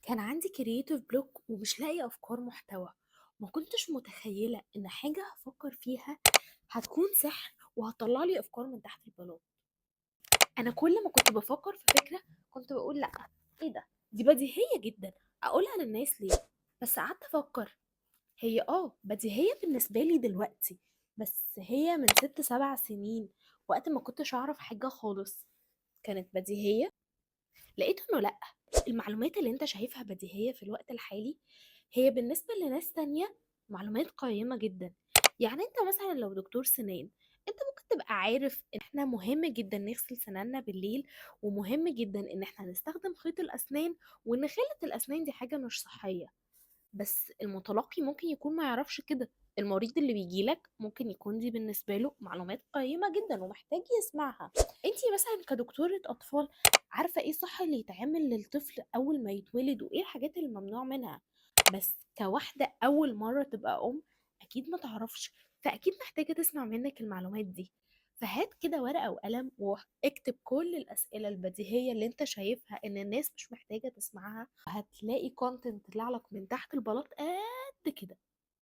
كان عندي creative block ومش لاقية أفكار محتوى. ما كنتش متخيلة إن حاجة هفكر فيها هتكون سحر وهتطلع لي أفكار من تحت البلاط. أنا كل ما كنت بفكر في فكرة كنت بقول لأ، إيه ده؟ دي بديهية جدا، أقولها للناس ليه؟ بس قعدت أفكر، هي بديهية بالنسبة لي دلوقتي، بس هي من 6 7 سنين وقت ما كنتش أعرف حاجة خالص كانت بديهية. لقيت انه لا، المعلومات اللي انت شايفها بديهية في الوقت الحالي هي بالنسبة لناس تانية معلومات قيمة جدا. يعني انت مثلا لو دكتور سنان، انت ممكن تبقى عارف ان احنا مهم جدا نغسل سناننا بالليل، ومهم جدا ان احنا نستخدم خيط الاسنان، وان خلة الاسنان دي حاجة مش صحية. بس المتلقي ممكن يكون ما يعرفش كده. المريض اللي بيجيلك ممكن يكون دي بالنسبة له معلومات قيمة جدا ومحتاج يسمعها. انتي مثلا كدكتورة أطفال عارفة ايه صح اللي يتعمل للطفل أول ما يتولد وايه الحاجات اللي ممنوع منها. بس كواحدة أول مرة تبقى أم أكيد ما تعرفش، فأكيد محتاجة تسمع منك المعلومات دي. فهات كده ورقة وقلم واكتب كل الأسئلة البديهية اللي انت شايفها ان الناس مش محتاجة تسمعها، هتلاقي كونتنت طلع لك من تحت البلاط قد كده.